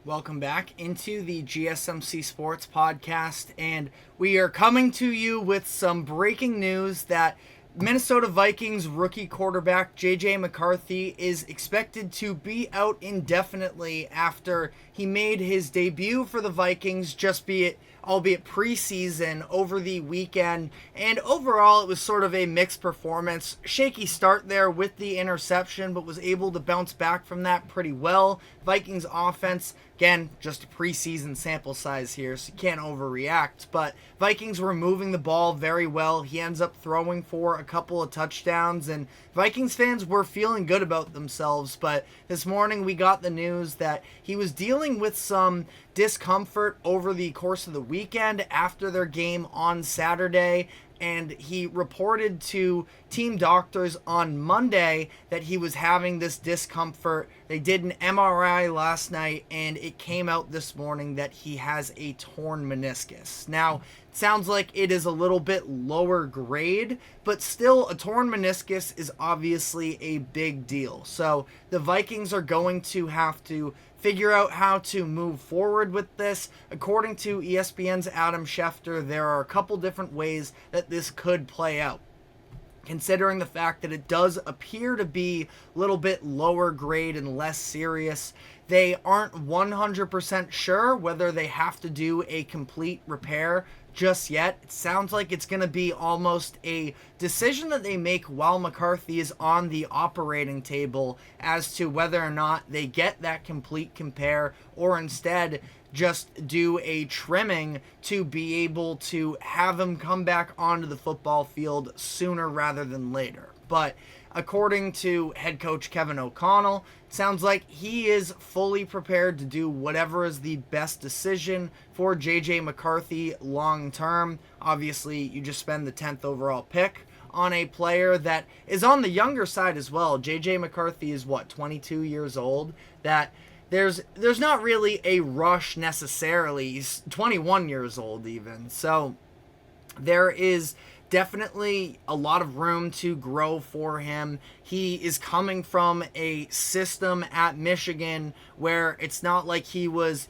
Welcome back into the GSMC Sports Podcast, and we are coming to you with some breaking news that Minnesota Vikings rookie quarterback JJ McCarthy is expected to be out indefinitely after he made his debut for the Vikings, albeit preseason over the weekend. And overall, it was sort of a mixed performance. Shaky start there with the interception, but was able to bounce back from that pretty well. Vikings offense, again, just a preseason sample size here, so you can't overreact. But Vikings were moving the ball very well. He ends up throwing for a couple of touchdowns, and Vikings fans were feeling good about themselves. But this morning we got the news that he was dealing with some discomfort over the course of the weekend after their game on Saturday, and he reported to team doctors on Monday that he was having this discomfort. They did an MRI last night, and it came out this morning that he has a torn meniscus. Now, it sounds like it is a little bit lower grade, but still, a torn meniscus is obviously a big deal. So the Vikings are going to have to figure out how to move forward with this. According to ESPN's Adam Schefter, there are a couple different ways that this could play out. Considering the fact that it does appear to be a little bit lower grade and less serious, they aren't 100% sure whether they have to do a complete repair just yet. It sounds like it's going to be almost a decision that they make while McCarthy is on the operating table as to whether or not they get that complete repair or instead just do a trimming to be able to have him come back onto the football field sooner rather than later. But according to head coach Kevin O'Connell, it sounds like he is fully prepared to do whatever is the best decision for JJ McCarthy long term. Obviously, you just spend the 10th overall pick on a player that is on the younger side as well. JJ McCarthy is 22 years old. That there's not really a rush necessarily. He's 21 years old even. So there is definitely a lot of room to grow for him. He is coming from a system at Michigan where it's not like he was,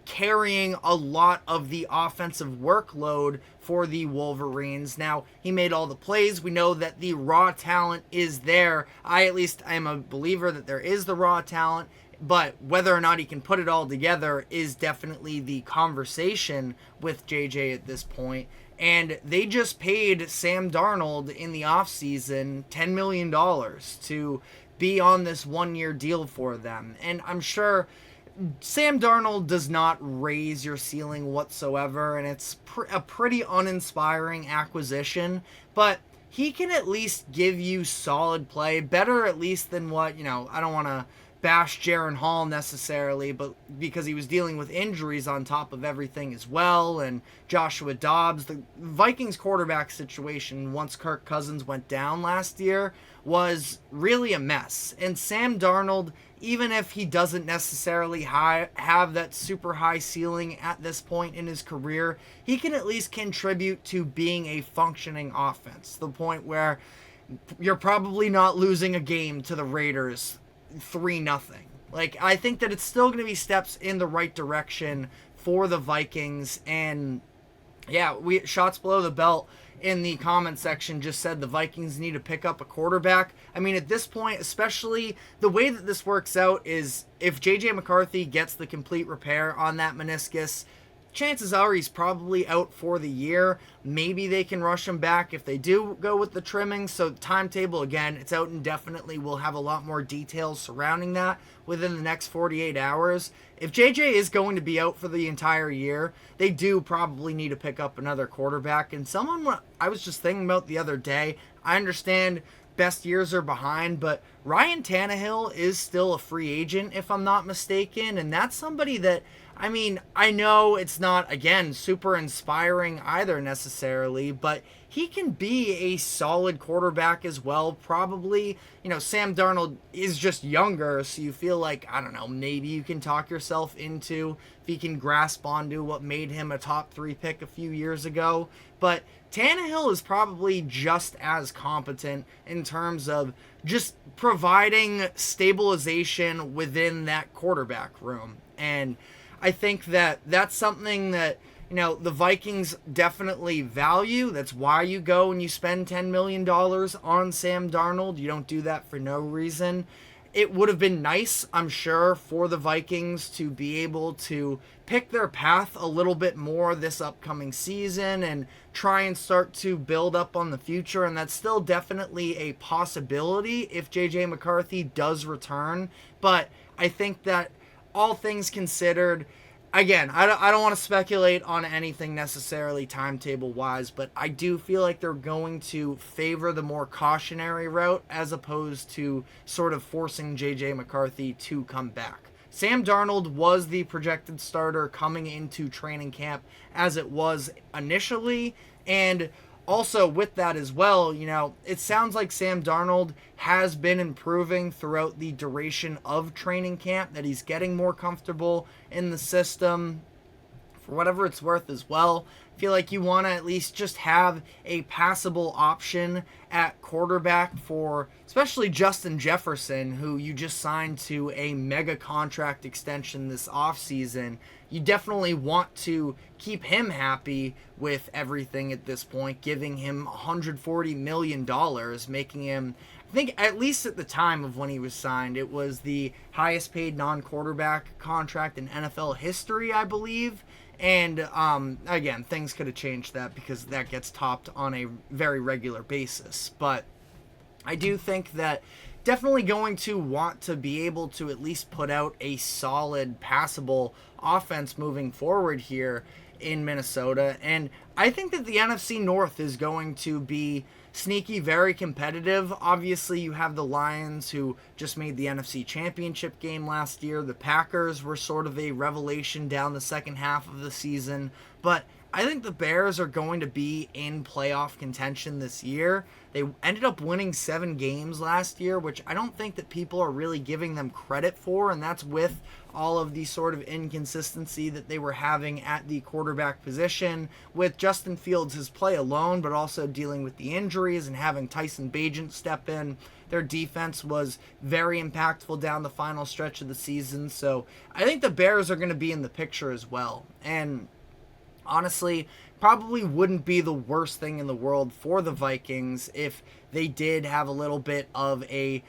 carrying a lot of the offensive workload for the Wolverines. Now, he made all the plays. We know that the raw talent is there. I am a believer that there is the raw talent, but whether or not he can put it all together is definitely the conversation with JJ at this point. And they just paid Sam Darnold in the offseason $10 million to be on this one-year deal for them. And I'm sure Sam Darnold does not raise your ceiling whatsoever, and it's a pretty uninspiring acquisition, but he can at least give you solid play, better at least than what, I don't want to bash Jaron Hall necessarily, but because he was dealing with injuries on top of everything as well, and Joshua Dobbs. The Vikings quarterback situation once Kirk Cousins went down last year was really a mess. And Sam Darnold, even if he doesn't necessarily have that super high ceiling at this point in his career, he can at least contribute to being a functioning offense, to the point where you're probably not losing a game to the Raiders 3-0. I think that it's still going to be steps in the right direction for the Vikings. And yeah, shots below the belt in the comment section just said the Vikings need to pick up a quarterback. I mean, at this point, especially the way that this works out is if JJ McCarthy gets the complete repair on that meniscus, chances are he's probably out for the year. Maybe they can rush him back if they do go with the trimming. So timetable, again, it's out indefinitely. We'll have a lot more details surrounding that within the next 48 hours. If JJ is going to be out for the entire year, they do probably need to pick up another quarterback. And someone I was just thinking about the other day, I understand best years are behind, but Ryan Tannehill is still a free agent, if I'm not mistaken. And that's somebody that, I know it's not, again, super inspiring either necessarily, but he can be a solid quarterback as well. Probably, Sam Darnold is just younger, so you feel like, I don't know, maybe you can talk yourself into if he can grasp onto what made him a top 3 pick a few years ago. But Tannehill is probably just as competent in terms of just providing stabilization within that quarterback room. And I think that that's something that, the Vikings definitely value. That's why you go and you spend $10 million on Sam Darnold. You don't do that for no reason. It would have been nice, I'm sure, for the Vikings to be able to pick their path a little bit more this upcoming season and try and start to build up on the future. And that's still definitely a possibility if JJ McCarthy does return. But I think that all things considered, again, I don't want to speculate on anything necessarily timetable-wise, but I do feel like they're going to favor the more cautionary route as opposed to sort of forcing J.J. McCarthy to come back. Sam Darnold was the projected starter coming into training camp as it was initially, and also with that as well, it sounds like Sam Darnold has been improving throughout the duration of training camp, that he's getting more comfortable in the system. For whatever it's worth as well, I feel like you want to at least just have a passable option at quarterback for especially Justin Jefferson, who you just signed to a mega contract extension this offseason. You definitely want to keep him happy with everything at this point, giving him $140 million, making him, I think, at least at the time of when he was signed, it was the highest paid non-quarterback contract in NFL history, I believe. And again, things could have changed that because that gets topped on a very regular basis. But I do think that definitely going to want to be able to at least put out a solid, passable offense moving forward here in Minnesota. And I think that the NFC North is going to be sneaky, very competitive. Obviously, you have the Lions, who just made the NFC Championship game last year. The Packers were sort of a revelation down the second half of the season. But I think the Bears are going to be in playoff contention this year. They ended up winning 7 games last year, which I don't think that people are really giving them credit for, and that's with all of the sort of inconsistency that they were having at the quarterback position, with Justin Fields' his play alone, but also dealing with the injuries and having Tyson Bagent step in. Their defense was very impactful down the final stretch of the season, so I think the Bears are going to be in the picture as well. And honestly, probably wouldn't be the worst thing in the world for the Vikings if they did have a little bit of a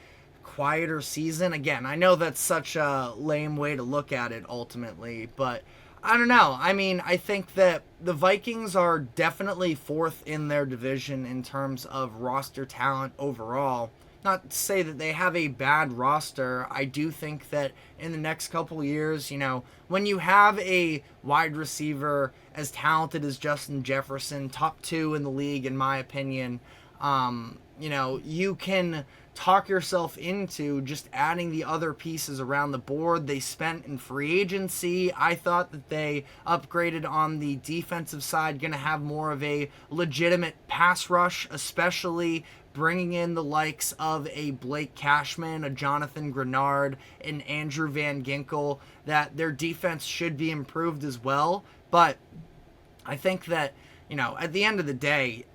quieter season. Again, I know that's such a lame way to look at it ultimately, but I don't know. I mean, I think that the Vikings are definitely fourth in their division in terms of roster talent overall. Not to say that they have a bad roster. I do think that in the next couple of years, when you have a wide receiver as talented as Justin Jefferson, top 2 in the league in my opinion, you can talk yourself into just adding the other pieces around the board. They spent in free agency. I thought that they upgraded on the defensive side, going to have more of a legitimate pass rush, especially bringing in the likes of a Blake Cashman, a Jonathan Grenard, and Andrew Van Ginkel, that their defense should be improved as well. But I think that, at the end of the day,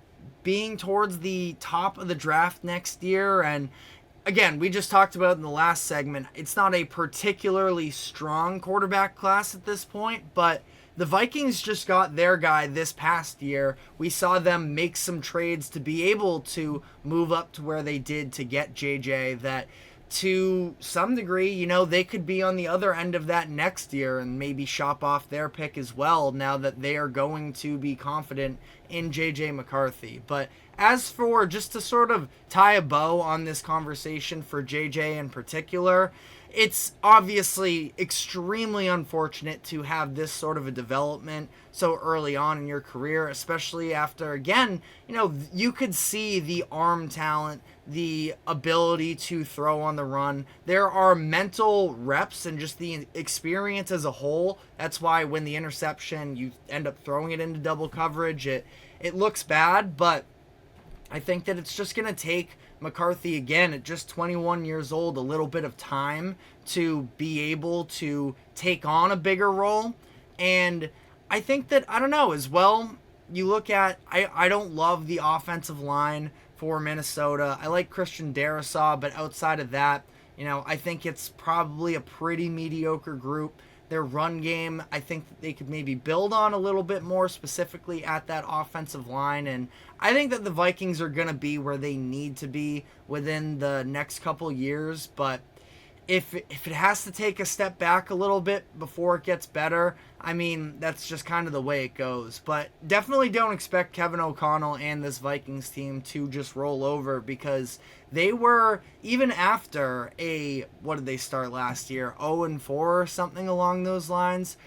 being towards the top of the draft next year, and again, we just talked about in the last segment, it's not a particularly strong quarterback class at this point, but the Vikings just got their guy this past year. We saw them make some trades to be able to move up to where they did to get JJ, that to some degree, they could be on the other end of that next year and maybe shop off their pick as well now that they are going to be confident in JJ McCarthy. But as for just to sort of tie a bow on this conversation for JJ in particular, it's obviously extremely unfortunate to have this sort of a development so early on in your career, especially after, again, you could see the arm talent, the ability to throw on the run. There are mental reps and just the experience as a whole. That's why when the interception, you end up throwing it into double coverage. It looks bad, but I think that it's just going to take McCarthy, again, at just 21 years old, a little bit of time to be able to take on a bigger role. And I think that, I don't know, as well, you look at, I don't love the offensive line for Minnesota. I like Christian Darrisaw, but outside of that, I think it's probably a pretty mediocre group. Their run game, I think they could maybe build on a little bit more, specifically at that offensive line. And I think that the Vikings are going to be where they need to be within the next couple years. But if it has to take a step back a little bit before it gets better, that's just kind of the way it goes. But definitely don't expect Kevin O'Connell and this Vikings team to just roll over, because they were, even after what did they start last year? 0-4 or something along those lines.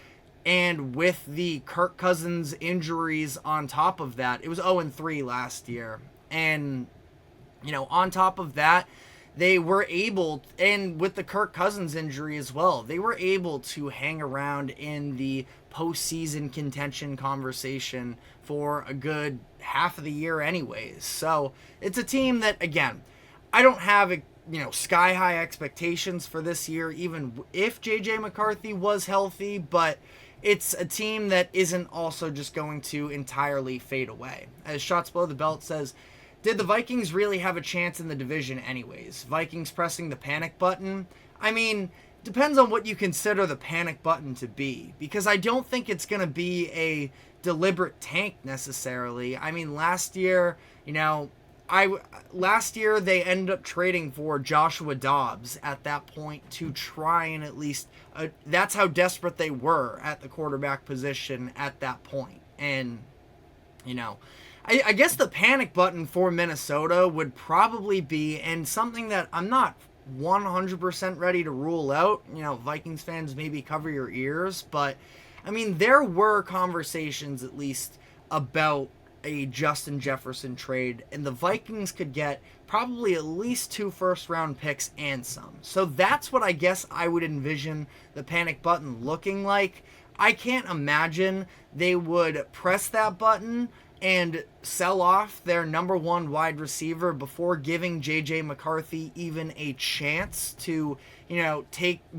And with the Kirk Cousins injuries on top of that, it was 0-3 last year. And, on top of that, they were able, and with the Kirk Cousins injury as well, they were able to hang around in the postseason contention conversation for a good half of the year anyways. So it's a team that, again, I don't have, sky high expectations for this year, even if JJ McCarthy was healthy, but it's a team that isn't also just going to entirely fade away. As Shots Below the Belt says, did the Vikings really have a chance in the division anyways? Vikings pressing the panic button? Depends on what you consider the panic button to be, because I don't think it's going to be a deliberate tank necessarily. Last year, last year they ended up trading for Joshua Dobbs at that point to try and at least, that's how desperate they were at the quarterback position at that point. And, I guess the panic button for Minnesota would probably be, and something that I'm not 100% ready to rule out, Vikings fans, maybe cover your ears, but there were conversations at least about a Justin Jefferson trade, and the Vikings could get probably at least 2 first-round picks and some. So that's what I guess I would envision the panic button looking like. I can't imagine they would press that button and sell off their number 1 wide receiver before giving JJ McCarthy even a chance to,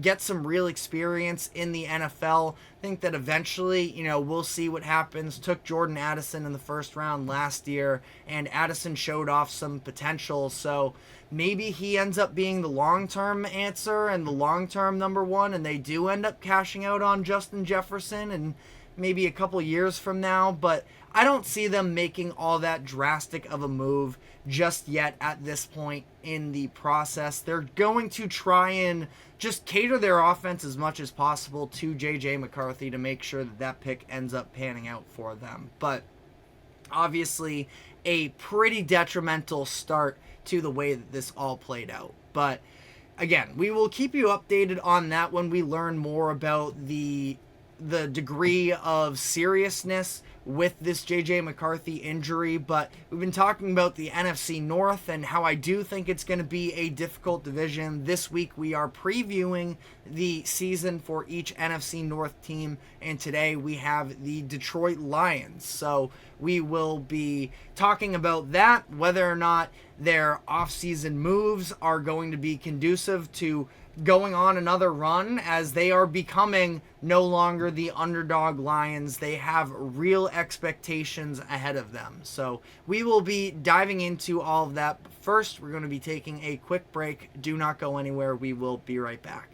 get some real experience in the NFL. I think that eventually, we'll see what happens. Took Jordan Addison in the first round last year, and Addison showed off some potential. So maybe he ends up being the long-term answer and the long-term number 1, and they do end up cashing out on Justin Jefferson and maybe a couple years from now, but I don't see them making all that drastic of a move just yet at this point in the process. They're going to try and just cater their offense as much as possible to JJ McCarthy to make sure that pick ends up panning out for them. But obviously a pretty detrimental start to the way that this all played out. But again, we will keep you updated on that when we learn more about the degree of seriousness with this JJ McCarthy injury. But we've been talking about the NFC North and how I do think it's going to be a difficult division. This week we are previewing the season for each NFC North team, and today we have the Detroit Lions. So we will be talking about that, whether or not their offseason moves are going to be conducive to going on another run, as they are becoming no longer the underdog Lions. They have real expectations ahead of them. So we will be diving into all of that. But first, we're going to be taking a quick break. Do not go anywhere. We will be right back.